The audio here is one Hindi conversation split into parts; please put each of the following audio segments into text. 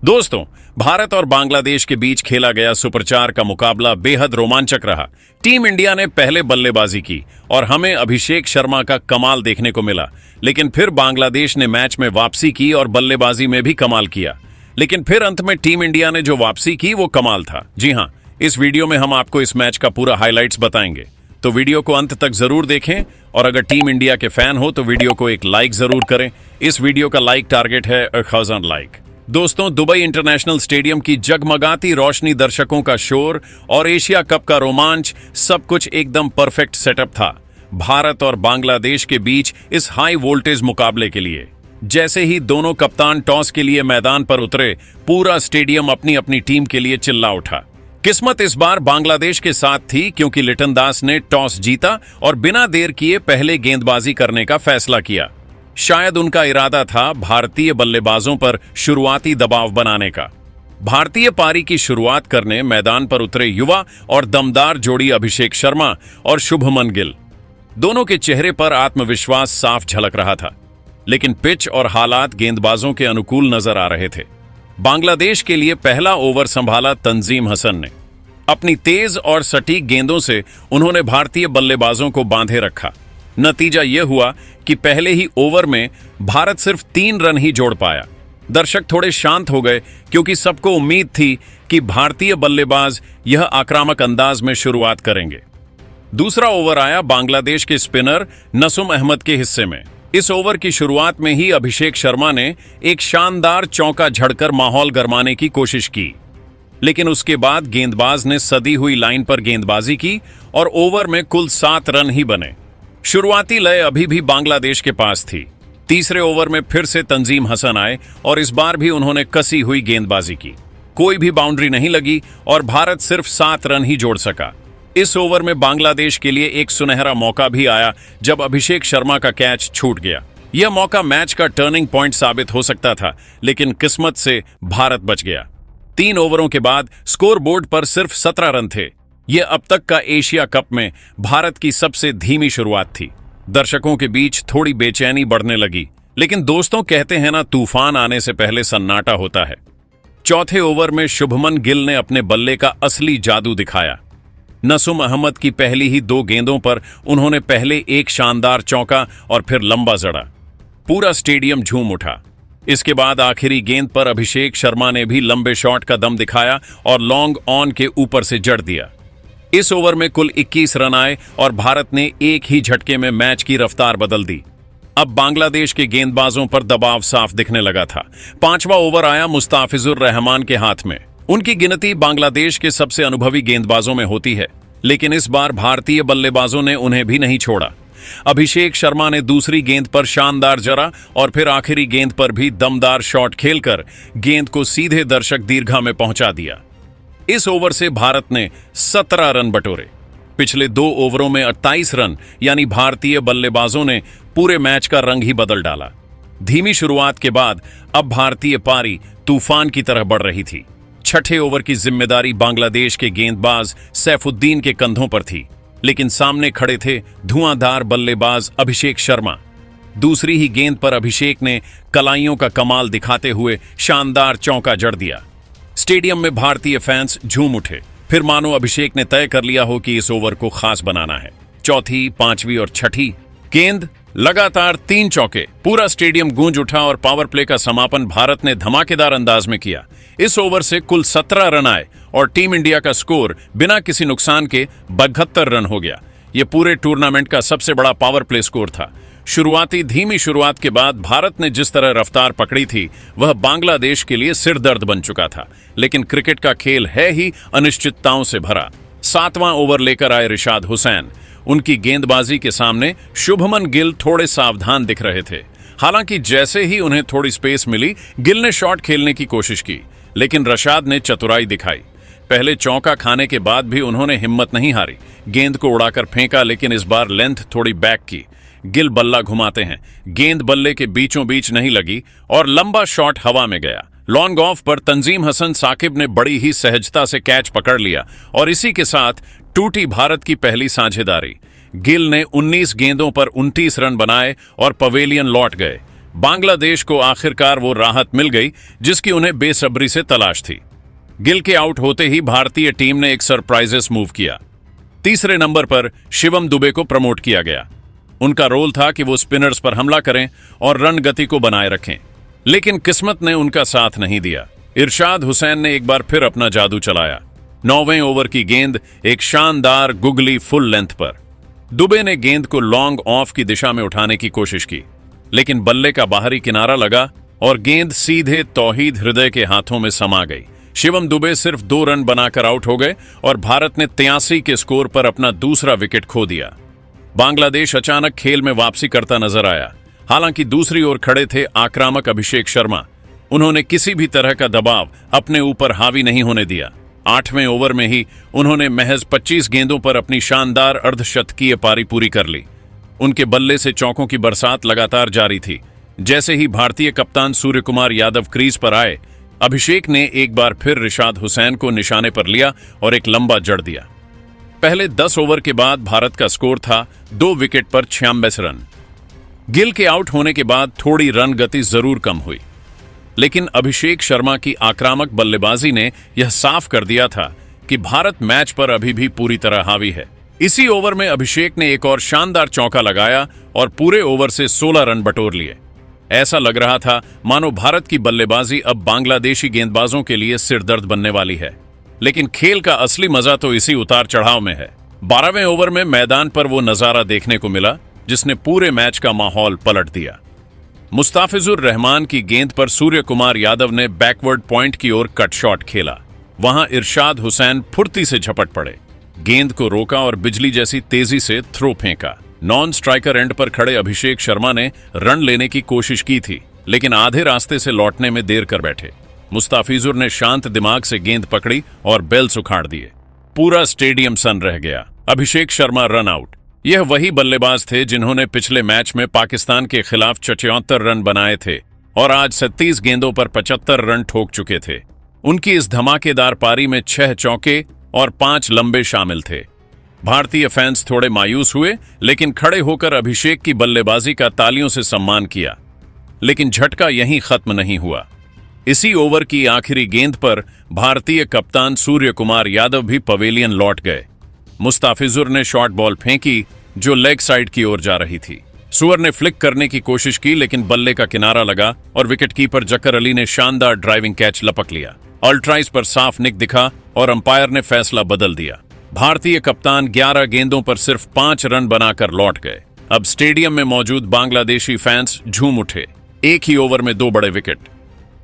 दोस्तों, भारत और बांग्लादेश के बीच खेला गया सुपर 4 का मुकाबला बेहद रोमांचक रहा। टीम इंडिया ने पहले बल्लेबाजी की और हमें अभिषेक शर्मा का कमाल देखने को मिला, लेकिन फिर बांग्लादेश ने मैच में वापसी की और बल्लेबाजी में भी कमाल किया। लेकिन फिर अंत में टीम इंडिया ने जो वापसी की वो कमाल था। जी हां, इस वीडियो में हम आपको इस मैच का पूरा हाइलाइट्स बताएंगे, तो वीडियो को अंत तक जरूर देखें। और अगर टीम इंडिया के फैन हो तो वीडियो को एक लाइक जरूर करें। इस वीडियो का लाइक टारगेट है 1000 लाइक। दोस्तों, दुबई इंटरनेशनल स्टेडियम की जगमगाती रोशनी, दर्शकों का शोर और एशिया कप का रोमांच, सब कुछ एकदम परफेक्ट सेटअप था भारत और बांग्लादेश के बीच इस हाई वोल्टेज मुकाबले के लिए। जैसे ही दोनों कप्तान टॉस के लिए मैदान पर उतरे, पूरा स्टेडियम अपनी अपनी टीम के लिए चिल्ला उठा। किस्मत इस बार बांग्लादेश के साथ थी, क्योंकि लिटन दास ने टॉस जीता और बिना देर किए पहले गेंदबाजी करने का फैसला किया। शायद उनका इरादा था भारतीय बल्लेबाजों पर शुरुआती दबाव बनाने का। भारतीय पारी की शुरुआत करने मैदान पर उतरे युवा और दमदार जोड़ी अभिषेक शर्मा और शुभमन गिल। दोनों के चेहरे पर आत्मविश्वास साफ झलक रहा था, लेकिन पिच और हालात गेंदबाजों के अनुकूल नजर आ रहे थे। बांग्लादेश के लिए पहला ओवर संभाला तंजीम हसन ने। अपनी तेज और सटीक गेंदों से उन्होंने भारतीय बल्लेबाजों को बांधे रखा। नतीजा यह हुआ कि पहले ही ओवर में भारत सिर्फ 3 रन ही जोड़ पाया। दर्शक थोड़े शांत हो गए, क्योंकि सबको उम्मीद थी कि भारतीय बल्लेबाज यह आक्रामक अंदाज में शुरुआत करेंगे। दूसरा ओवर आया बांग्लादेश के स्पिनर नसुम अहमद के हिस्से में। इस ओवर की शुरुआत में ही अभिषेक शर्मा ने एक शानदार चौका झड़कर माहौल गरमाने की कोशिश की, लेकिन उसके बाद गेंदबाज ने सदी हुई लाइन पर गेंदबाजी की और ओवर में कुल 7 रन ही बने। शुरुआती लय अभी भी बांग्लादेश के पास थी। तीसरे ओवर में फिर से तंजीम हसन आए और इस बार भी उन्होंने कसी हुई गेंदबाजी की। कोई भी बाउंड्री नहीं लगी और भारत सिर्फ 7 रन ही जोड़ सका। इस ओवर में बांग्लादेश के लिए एक सुनहरा मौका भी आया, जब अभिषेक शर्मा का कैच छूट गया। यह मौका मैच का टर्निंग पॉइंट साबित हो सकता था, लेकिन किस्मत से भारत बच गया। 3 ओवरों के बाद स्कोर बोर्ड पर सिर्फ 17 रन थे। यह अब तक का एशिया कप में भारत की सबसे धीमी शुरुआत थी। दर्शकों के बीच थोड़ी बेचैनी बढ़ने लगी, लेकिन दोस्तों, कहते हैं ना, तूफान आने से पहले सन्नाटा होता है। चौथे ओवर में शुभमन गिल ने अपने बल्ले का असली जादू दिखाया। नसुम अहमद की पहली ही 2 गेंदों पर उन्होंने पहले एक शानदार चौका और फिर लंबा जड़ा। पूरा स्टेडियम झूम उठा। इसके बाद आखिरी गेंद पर अभिषेक शर्मा ने भी लंबे शॉट का दम दिखाया और लॉन्ग ऑन के ऊपर से जड़ दिया। इस ओवर में कुल 21 रन आए और भारत ने एक ही झटके में मैच की रफ्तार बदल दी। अब बांग्लादेश के गेंदबाजों पर दबाव साफ दिखने लगा था। 5वां ओवर आया मुस्ताफिजुर रहमान के हाथ में। उनकी गिनती बांग्लादेश के सबसे अनुभवी गेंदबाजों में होती है, लेकिन इस बार भारतीय बल्लेबाजों ने उन्हें भी नहीं छोड़ा। अभिषेक शर्मा ने दूसरी गेंद पर शानदार जड़ा और फिर आखिरी गेंद पर भी दमदार शॉट खेलकर गेंद को सीधे दर्शक दीर्घा में पहुंचा दिया। इस ओवर से भारत ने 17 रन बटोरे। पिछले 2 ओवरों में 28 रन, यानी भारतीय बल्लेबाजों ने पूरे मैच का रंग ही बदल डाला। धीमी शुरुआत के बाद अब भारतीय पारी तूफान की तरह बढ़ रही थी। छठे ओवर की जिम्मेदारी बांग्लादेश के गेंदबाज सैफुद्दीन के कंधों पर थी, लेकिन सामने खड़े थे धुआंधार बल्लेबाज अभिषेक शर्मा। दूसरी ही गेंद पर अभिषेक ने कलाइयों का कमाल दिखाते हुए शानदार चौका जड़ दिया। स्टेडियम में भारतीय फैंस झूम उठे, फिर मानो अभिषेक ने तय कर लिया हो कि इस ओवर को खास बनाना है। चौथी, 5वीं और 6ठी गेंद, लगातार 3 चौके। पूरा स्टेडियम गूंज उठा और पावर प्ले का समापन भारत ने धमाकेदार अंदाज में किया। इस ओवर से कुल 17 रन आए और टीम इंडिया का स्कोर बिना किसी नुकसान के 72 रन हो गया। यह पूरे टूर्नामेंट का सबसे बड़ा पावर प्ले स्कोर था। शुरुआती धीमी शुरुआत के बाद भारत ने जिस तरह रफ्तार पकड़ी थी, वह बांग्लादेश के लिए सिरदर्द बन चुका था। लेकिन क्रिकेट का खेल है ही अनिश्चितताओं से भरा। 7वां ओवर लेकर आए रिशाद हुसैन। उनकी गेंदबाजी के सामने शुभमन गिल थोड़े सावधान दिख रहे थे। हालांकि जैसे ही उन्हें थोड़ी स्पेस मिली, गिल ने शॉट खेलने की कोशिश की, लेकिन रशाद ने चतुराई दिखाई। पहले चौका खाने के बाद भी उन्होंने हिम्मत नहीं हारी। गेंद को उड़ाकर फेंका, लेकिन इस बार लेंथ थोड़ी बैक की। गिल बल्ला घुमाते हैं, गेंद बल्ले के बीचों बीच नहीं लगी और लंबा शॉट हवा में गया। लॉन्ग ऑफ पर तंजीम हसन साकिब ने बड़ी ही सहजता से कैच पकड़ लिया और इसी के साथ टूटी भारत की पहली साझेदारी। गिल ने 19 गेंदों पर 29 रन बनाए और पवेलियन लौट गए। बांग्लादेश को आखिरकार वो राहत मिल गई जिसकी उन्हें बेसब्री से तलाश थी। गिल के आउट होते ही भारतीय टीम ने एक सरप्राइजेस मूव किया। तीसरे नंबर पर शिवम दुबे को प्रमोट किया गया। उनका रोल था कि वो स्पिनर्स पर हमला करें और रन गति को बनाए रखें, लेकिन किस्मत ने उनका साथ नहीं दिया। इरशाद हुसैन ने एक बार फिर अपना जादू चलाया। 9वें ओवर की गेंद एक शानदार गुगली फुल लेंथ पर। दुबे ने गेंद को लॉन्ग ऑफ की दिशा में उठाने की कोशिश की, लेकिन बल्ले का बाहरी किनारा लगा और गेंद सीधे तौहीद हृदय के हाथों में समा गई। शिवम दुबे सिर्फ 2 रन बनाकर आउट हो गए और भारत ने 83 के स्कोर पर अपना दूसरा विकेट खो दिया। बांग्लादेश अचानक खेल में वापसी करता नजर आया। हालांकि दूसरी ओर खड़े थे आक्रामक अभिषेक शर्मा। उन्होंने किसी भी तरह का दबाव अपने ऊपर हावी नहीं होने दिया। 8वें ओवर में ही उन्होंने महज 25 गेंदों पर अपनी शानदार अर्धशतकीय पारी पूरी कर ली। उनके बल्ले से चौकों की बरसात लगातार जारी थी। जैसे ही भारतीय कप्तान सूर्य कुमार यादव क्रीज पर आए, अभिषेक ने एक बार फिर इरशाद हुसैन को निशाने पर लिया और एक लंबा जड़ दिया। पहले 10 ओवर के बाद भारत का स्कोर था 2 विकेट पर 96 रन। गिल के आउट होने के बाद थोड़ी रन गति जरूर कम हुई, लेकिन अभिषेक शर्मा की आक्रामक बल्लेबाजी ने यह साफ कर दिया था कि भारत मैच पर अभी भी पूरी तरह हावी है। इसी ओवर में अभिषेक ने एक और शानदार चौका लगाया और पूरे ओवर से 16 रन बटोर लिए। ऐसा लग रहा था मानो भारत की बल्लेबाजी अब बांग्लादेशी गेंदबाजों के लिए सिरदर्द बनने वाली है। लेकिन खेल का असली मजा तो इसी उतार चढ़ाव में है। 12वें ओवर में मैदान पर वो नजारा देखने को मिला जिसने पूरे मैच का माहौल पलट दिया। मुस्ताफिजुर रहमान की गेंद पर सूर्य कुमार यादव ने बैकवर्ड पॉइंट की ओर कट शॉट खेला। वहां इरशाद हुसैन फुर्ती से झपट पड़े, गेंद को रोका और बिजली जैसी तेजी से थ्रो फेंका। नॉन स्ट्राइकर एंड पर खड़े अभिषेक शर्मा ने रन लेने की कोशिश की थी, लेकिन आधे रास्ते से लौटने में देर कर बैठे। मुस्ताफिजुर ने शांत दिमाग से गेंद पकड़ी और बेल्स उखाड़ दिए। पूरा स्टेडियम सन रह गया। Abhishek Sharma run out. यह वही बल्लेबाज थे जिन्होंने पिछले मैच में पाकिस्तान के खिलाफ 74 रन बनाए थे और आज 37 गेंदों पर 75 रन ठोक चुके थे। उनकी इस धमाकेदार पारी में 6 चौके और 5 लंबे शामिल थे। भारतीय फैंस थोड़े मायूस हुए, लेकिन खड़े होकर अभिषेक की बल्लेबाजी का तालियों से सम्मान किया। लेकिन झटका यहीं खत्म नहीं हुआ। इसी ओवर की आखिरी गेंद पर भारतीय कप्तान सूर्य कुमार यादव भी पवेलियन लौट गए। मुस्ताफिजुर ने शॉर्ट बॉल फेंकी जो लेग साइड की ओर जा रही थी। सुअर ने फ्लिक करने की कोशिश की, लेकिन बल्ले का किनारा लगा और विकेटकीपर जकर अली ने शानदार ड्राइविंग कैच लपक लिया। अल्ट्राइज पर साफ निक दिखा और अंपायर ने फैसला बदल दिया। भारतीय कप्तान 11 गेंदों पर सिर्फ 5 रन बनाकर लौट गए। अब स्टेडियम में मौजूद बांग्लादेशी फैंस झूम उठे। एक ही ओवर में 2 बड़े विकेट।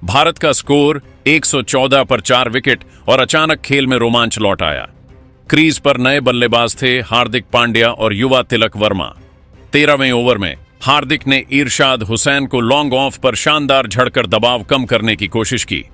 भारत का स्कोर 114 पर 4 विकेट और अचानक खेल में रोमांच लौट आया। क्रीज पर नए बल्लेबाज थे हार्दिक पांड्या और युवा तिलक वर्मा। 13वें ओवर में हार्दिक ने इरशाद हुसैन को लॉन्ग ऑफ पर शानदार झड़कर दबाव कम करने की कोशिश की,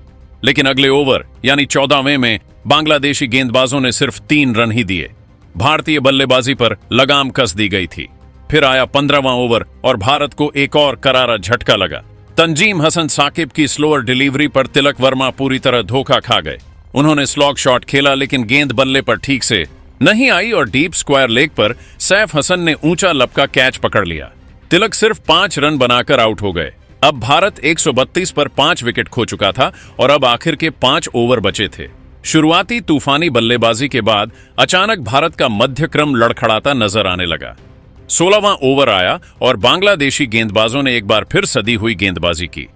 लेकिन अगले ओवर यानी 14वें में बांग्लादेशी गेंदबाजों ने सिर्फ 3 रन ही दिए। भारतीय बल्लेबाजी पर लगाम कस दी गई थी। फिर आया 15वां ओवर और भारत को एक और करारा झटका लगा। तंजीम हसन साकिब की स्लोअर डिलीवरी पर तिलक वर्मा पूरी तरह धोखा खा गए। उन्होंने स्लॉग शॉट खेला, लेकिन गेंद बल्ले पर ठीक से नहीं आई और डीप स्क्वायर लेग पर सैफ हसन ने ऊंचा लपका कैच पकड़ लिया। तिलक सिर्फ 5 रन बनाकर आउट हो गए। अब भारत 132 पर 5 विकेट खो चुका था और अब आखिर के 5 ओवर बचे थे। शुरुआती तूफानी बल्लेबाजी के बाद अचानक भारत का मध्यक्रम लड़खड़ाता नजर आने लगा। 16वां ओवर आया और बांग्लादेशी गेंदबाजों ने एक बार फिर सदी हुई गेंदबाजी की।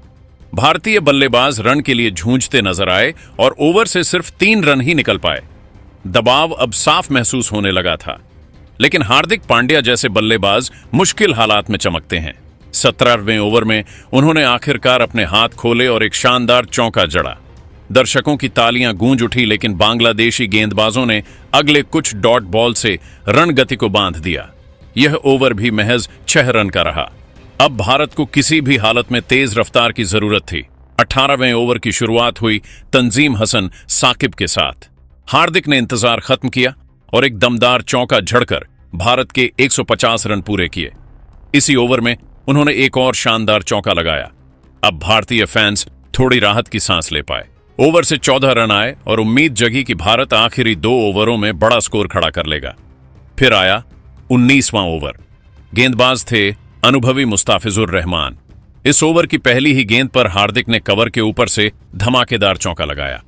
भारतीय बल्लेबाज रन के लिए जूझते नजर आए और ओवर से सिर्फ 3 रन ही निकल पाए। दबाव अब साफ महसूस होने लगा था, लेकिन हार्दिक पांड्या जैसे बल्लेबाज मुश्किल हालात में चमकते हैं। 17वें ओवर में उन्होंने आखिरकार अपने हाथ खोले और एक शानदार चौका जड़ा। दर्शकों की तालियां गूंज उठी, लेकिन बांग्लादेशी गेंदबाजों ने अगले कुछ डॉट बॉल से रन गति को बांध दिया। यह ओवर भी महज 6 रन का रहा। अब भारत को किसी भी हालत में तेज रफ्तार की जरूरत थी। 18वें ओवर की शुरुआत हुई तंजीम हसन साकिब के साथ। हार्दिक ने इंतजार खत्म किया और एक दमदार चौका झड़कर भारत के 150 रन पूरे किए। इसी ओवर में उन्होंने एक और शानदार चौका लगाया। अब भारतीय फैंस थोड़ी राहत की सांस ले पाए। ओवर से 14 रन आए और उम्मीद जगी कि भारत आखिरी 2 ओवरों में बड़ा स्कोर खड़ा कर लेगा। फिर आया 19वां ओवर। गेंदबाज थे अनुभवी मुस्ताफिजुर रहमान। इस ओवर की पहली ही गेंद पर हार्दिक ने कवर के ऊपर से धमाकेदार चौका लगाया।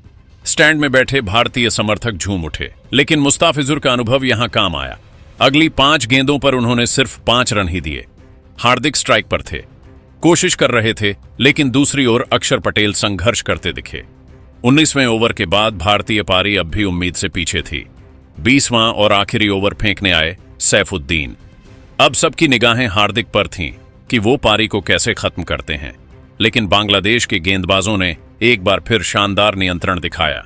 स्टैंड में बैठे भारतीय समर्थक झूम उठे, लेकिन मुस्ताफिजुर का अनुभव यहां काम आया। अगली 5 गेंदों पर उन्होंने सिर्फ 5 रन ही दिए। हार्दिक स्ट्राइक पर थे, कोशिश कर रहे थे, लेकिन दूसरी ओर अक्षर पटेल संघर्ष करते दिखे। 19वें ओवर के बाद भारतीय पारी अब भी उम्मीद से पीछे थी। 20वां और आखिरी ओवर फेंकने आए सैफुद्दीन। अब सबकी निगाहें हार्दिक पर थीं कि वो पारी को कैसे खत्म करते हैं, लेकिन बांग्लादेश के गेंदबाजों ने एक बार फिर शानदार नियंत्रण दिखाया।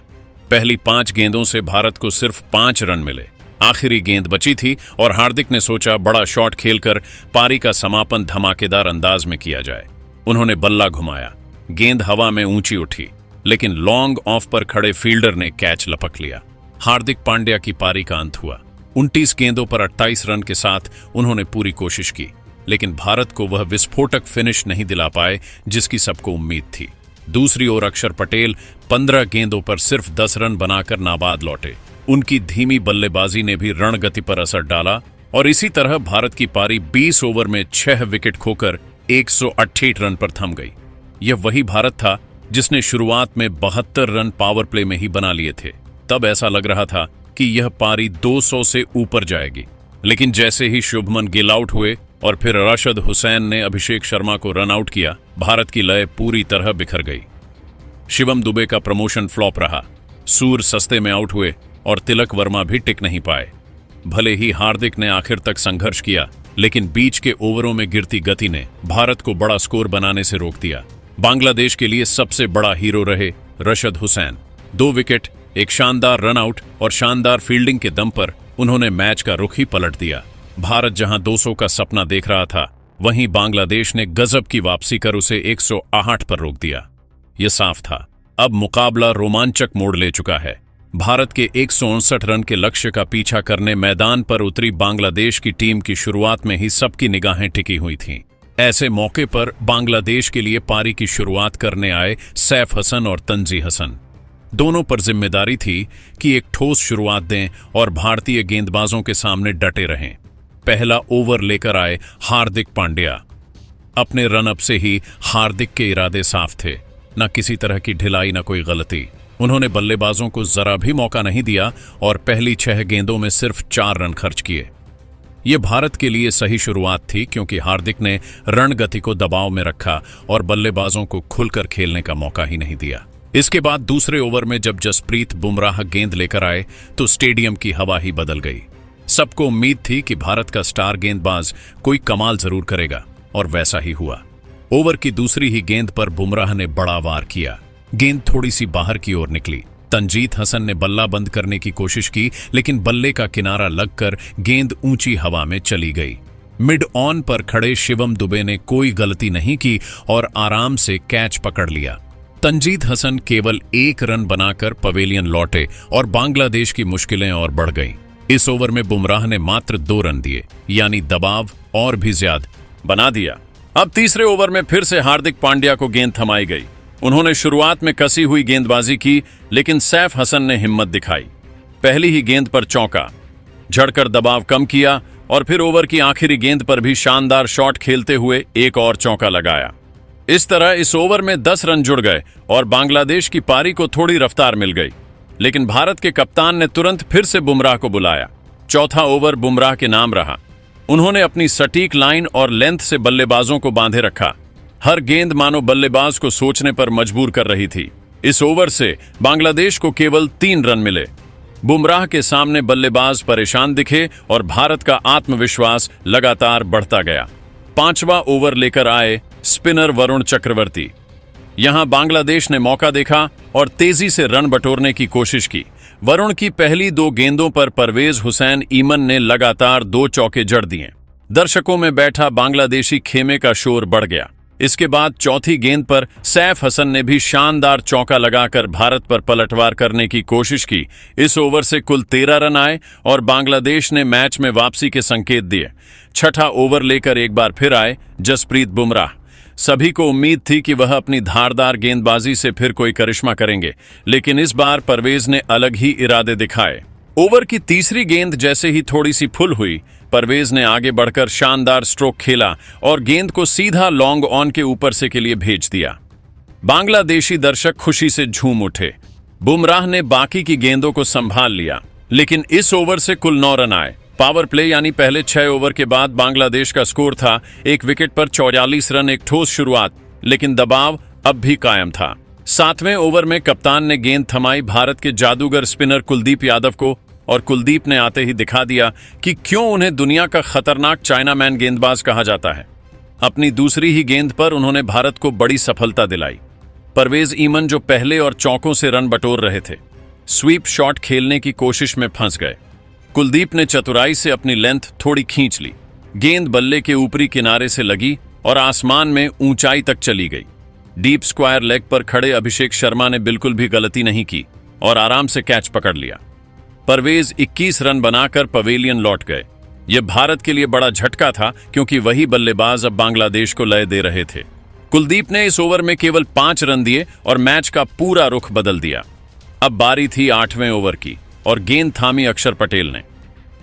पहली 5 गेंदों से भारत को सिर्फ 5 रन मिले। आखिरी गेंद बची थी और हार्दिक ने सोचा बड़ा शॉट खेलकर पारी का समापन धमाकेदार अंदाज में किया जाए। उन्होंने बल्ला घुमाया, गेंद हवा में ऊंची उठी, लेकिन लॉन्ग ऑफ पर खड़े फील्डर ने कैच लपक लिया। हार्दिक पांड्या की पारी का अंत हुआ। 29 गेंदों पर 28 रन के साथ उन्होंने पूरी कोशिश की, लेकिन भारत को वह विस्फोटक फिनिश नहीं दिला पाए जिसकी सबको उम्मीद थी। दूसरी ओर अक्षर पटेल 15 गेंदों पर सिर्फ 10 रन बनाकर नाबाद लौटे। उनकी धीमी बल्लेबाजी ने भी रणगति पर असर डाला और इसी तरह भारत की पारी 20 ओवर में 6 विकेट खोकर 168 रन पर थम गई। यह वही भारत था जिसने शुरुआत में 72 रन पावर प्ले में ही बना लिए थे। तब ऐसा लग रहा था कि यह पारी 200 से ऊपर जाएगी, लेकिन जैसे ही शुभमन गिल आउट हुए और फिर राशिद हुसैन ने अभिषेक शर्मा को रन आउट किया, भारत की लय पूरी तरह बिखर गई। शिवम दुबे का प्रमोशन फ्लॉप रहा, सूर सस्ते में आउट हुए और तिलक वर्मा भी टिक नहीं पाए। भले ही हार्दिक ने आखिर तक संघर्ष किया, लेकिन बीच के ओवरों में गिरती गति ने भारत को बड़ा स्कोर बनाने से रोक दिया। बांग्लादेश के लिए सबसे बड़ा हीरो रहे राशिद हुसैन। 2 विकेट, एक शानदार रन आउट और शानदार फील्डिंग के दम पर उन्होंने मैच का रुख ही पलट दिया। भारत जहां 200 का सपना देख रहा था, वहीं बांग्लादेश ने गजब की वापसी कर उसे 108 पर रोक दिया। यह साफ था, अब मुकाबला रोमांचक मोड़ ले चुका है। भारत के 159 रन के लक्ष्य का पीछा करने मैदान पर उतरी बांग्लादेश की टीम की शुरुआत में ही सबकी निगाहें टिकी हुई थीं। ऐसे मौके पर बांग्लादेश के लिए पारी की शुरुआत करने आए सैफ हसन और तंजी हसन। दोनों पर जिम्मेदारी थी कि एक ठोस शुरुआत दें और भारतीय गेंदबाजों के सामने डटे रहें। पहला ओवर लेकर आए हार्दिक पांड्या। अपने रनअप से ही हार्दिक के इरादे साफ थे, न किसी तरह की ढिलाई न कोई गलती। उन्होंने बल्लेबाजों को जरा भी मौका नहीं दिया और पहली 6 गेंदों में सिर्फ 4 रन खर्च किए। यह भारत के लिए सही शुरुआत थी, क्योंकि हार्दिक ने रणगति को दबाव में रखा और बल्लेबाजों को खुलकर खेलने का मौका ही नहीं दिया। इसके बाद दूसरे ओवर में जब जसप्रीत बुमराह गेंद लेकर आए तो स्टेडियम की हवा ही बदल गई। सबको उम्मीद थी कि भारत का स्टार गेंदबाज कोई कमाल जरूर करेगा, और वैसा ही हुआ। ओवर की दूसरी ही गेंद पर बुमराह ने बड़ा वार किया। गेंद थोड़ी सी बाहर की ओर निकली। तंजीद हसन ने बल्ला बंद करने की कोशिश की, लेकिन बल्ले का किनारा लगकर गेंद ऊंची हवा में चली गई। मिड ऑन पर खड़े शिवम दुबे ने कोई गलती नहीं की और आराम से कैच पकड़ लिया। तंजीद हसन केवल 1 रन बनाकर पवेलियन लौटे और बांग्लादेश की मुश्किलें और बढ़ गईं। इस ओवर में बुमराह ने मात्र 2 रन दिए, यानी दबाव और भी ज्यादा बना दिया। अब तीसरे ओवर में फिर से हार्दिक पांड्या को गेंद थमाई गई। उन्होंने शुरुआत में कसी हुई गेंदबाजी की, लेकिन सैफ हसन ने हिम्मत दिखाई। पहली ही गेंद पर चौका, झड़कर दबाव कम किया और फिर ओवर की आखिरी गेंद पर भी शानदार शॉट खेलते हुए एक और चौका लगाया। इस तरह इस ओवर में 10 रन जुड़ गए और बांग्लादेश की पारी को थोड़ी रफ्तार मिल गई। लेकिन भारत के कप्तान ने तुरंत फिर से बुमराह को बुलाया। चौथा ओवर बुमराह के नाम रहा। उन्होंने अपनी सटीक लाइन और लेंथ से बल्लेबाजों को बांधे रखा। हर गेंद मानो बल्लेबाज को सोचने पर मजबूर कर रही थी। इस ओवर से बांग्लादेश को केवल 3 रन मिले। बुमराह के सामने बल्लेबाज परेशान दिखे और भारत का आत्मविश्वास लगातार बढ़ता गया। 5वां ओवर लेकर आए स्पिनर वरुण चक्रवर्ती। यहां बांग्लादेश ने मौका देखा और तेजी से रन बटोरने की कोशिश की। वरुण की पहली 2 गेंदों पर परवेज हुसैन ईमन ने लगातार 2 चौके जड़ दिए। दर्शकों में बैठा बांग्लादेशी खेमे का शोर बढ़ गया। इसके बाद चौथी गेंद पर सैफ हसन ने भी शानदार चौका लगाकर भारत पर पलटवार करने की कोशिश की। इस ओवर से कुल 13 रन आए और बांग्लादेश ने मैच में वापसी के संकेत दिए। छठा ओवर लेकर एक बार फिर आए जसप्रीत बुमराह। सभी को उम्मीद थी कि वह अपनी धारदार गेंदबाजी से फिर कोई करिश्मा करेंगे, लेकिन इस बार परवेज ने अलग ही इरादे दिखाए। ओवर की तीसरी गेंद जैसे ही थोड़ी सी फुल हुई, परवेज ने आगे बढ़कर शानदार स्ट्रोक खेला और गेंद को सीधा लॉन्ग ऑन के ऊपर से के लिए भेज दिया। बांग्लादेशी दर्शक खुशी से झूम उठे। बुमराह ने बाकी की गेंदों को संभाल लिया, लेकिन इस ओवर से कुल 9 रन आए। पावर प्ले यानी पहले 6 ओवर के बाद बांग्लादेश का स्कोर था 1 विकेट पर 44 रन। एक ठोस शुरुआत, लेकिन दबाव अब भी कायम था। 7वें ओवर में कप्तान ने गेंद थमाई भारत के जादूगर स्पिनर कुलदीप यादव को, और कुलदीप ने आते ही दिखा दिया कि क्यों उन्हें दुनिया का खतरनाक चाइनामैन गेंदबाज कहा जाता है। अपनी दूसरी ही गेंद पर उन्होंने भारत को बड़ी सफलता दिलाई। परवेज ईमन, जो पहले और चौकों से रन बटोर रहे थे, स्वीप शॉट खेलने की कोशिश में फंस गए। कुलदीप ने चतुराई से अपनी लेंथ थोड़ी खींच ली। गेंद बल्ले के ऊपरी किनारे से लगी और आसमान में ऊंचाई तक चली गई। डीप स्क्वायर लेग पर खड़े अभिषेक शर्मा ने बिल्कुल भी गलती नहीं की और आराम से कैच पकड़ लिया। परवेज 21 रन बनाकर पवेलियन लौट गए। यह भारत के लिए बड़ा झटका था, क्योंकि वही बल्लेबाज अब बांग्लादेश को लय दे रहे थे। कुलदीप ने इस ओवर में केवल 5 रन दिए और मैच का पूरा रुख बदल दिया। अब बारी थी 8वें ओवर की और गेंद थामी अक्षर पटेल ने।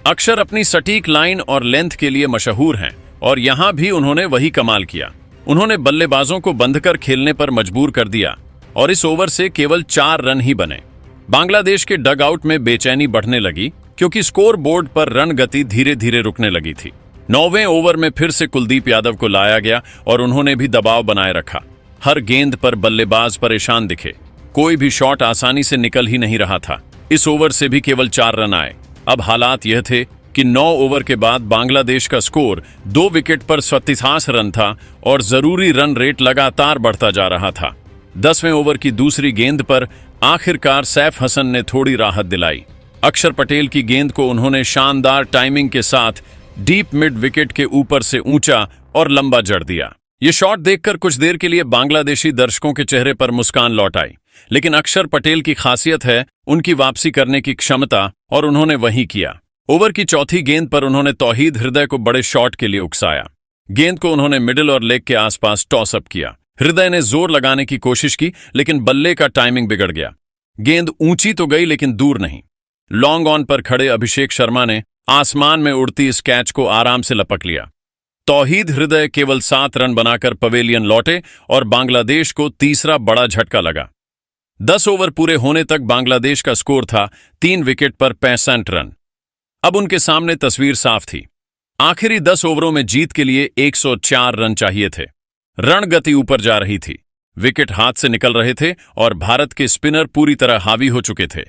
अक्षर अपनी सटीक लाइन और लेंथ के लिए मशहूर हैं और यहां भी उन्होंने वही कमाल किया। उन्होंने बल्लेबाजों को बंद कर खेलने पर मजबूर कर दिया और इस ओवर से केवल 4 रन ही बने। बांग्लादेश के डग आउट में बेचैनी बढ़ने लगी, क्योंकि स्कोर बोर्ड पर रन गति धीरे धीरे रुकने लगी थी। 9वें ओवर में फिर से कुलदीप यादव को लाया गया और उन्होंने भी दबाव बनाए रखा। हर गेंद पर बल्लेबाज परेशान दिखे। कोई भी शॉट आसानी से निकल ही नहीं रहा था। इस ओवर से भी केवल 4 रन आए। अब हालात यह थे कि 9 ओवर के बाद बांग्लादेश का स्कोर 2 विकेट पर 37 रन था और जरूरी रन रेट लगातार बढ़ता जा रहा था। 10वें ओवर की दूसरी गेंद पर आखिरकार सैफ हसन ने थोड़ी राहत दिलाई। अक्षर पटेल की गेंद को उन्होंने शानदार टाइमिंग के साथ डीप मिड विकेट के ऊपर से ऊंचा और लंबा जड़ दिया। ये शॉट देखकर कुछ देर के लिए बांग्लादेशी दर्शकों के चेहरे पर मुस्कान लौट आई, लेकिन अक्षर पटेल की खासियत है उनकी वापसी करने की क्षमता, और उन्होंने वही किया। ओवर की चौथी गेंद पर उन्होंने तौहीद हृदय को बड़े शॉट के लिए उकसाया। गेंद को उन्होंने मिडिल और लेग के आसपास टॉस अप किया। हृदय ने जोर लगाने की कोशिश की, लेकिन बल्ले का टाइमिंग बिगड़ गया। गेंद ऊंची तो गई, लेकिन दूर नहीं। लॉन्ग ऑन पर खड़े अभिषेक शर्मा ने आसमान में उड़ती इस कैच को आराम से लपक लिया। तौहीद हृदय केवल 7 रन बनाकर पवेलियन लौटे और बांग्लादेश को तीसरा बड़ा झटका लगा। 10 ओवर पूरे होने तक बांग्लादेश का स्कोर था 3 विकेट पर 65 रन। अब उनके सामने तस्वीर साफ थी। आखिरी 10 ओवरों में जीत के लिए 104 रन चाहिए थे। रण गति ऊपर जा रही थी, विकेट हाथ से निकल रहे थे और भारत के स्पिनर पूरी तरह हावी हो चुके थे।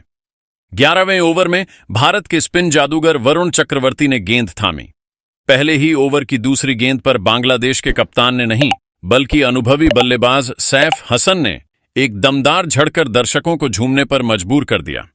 11वें ओवर में भारत के स्पिन जादूगर वरुण चक्रवर्ती ने गेंद थामी। पहले ही ओवर की दूसरी गेंद पर बांग्लादेश के कप्तान ने नहीं, बल्कि अनुभवी बल्लेबाज सैफ हसन ने एक दमदार झड़कर दर्शकों को झूमने पर मजबूर कर दिया।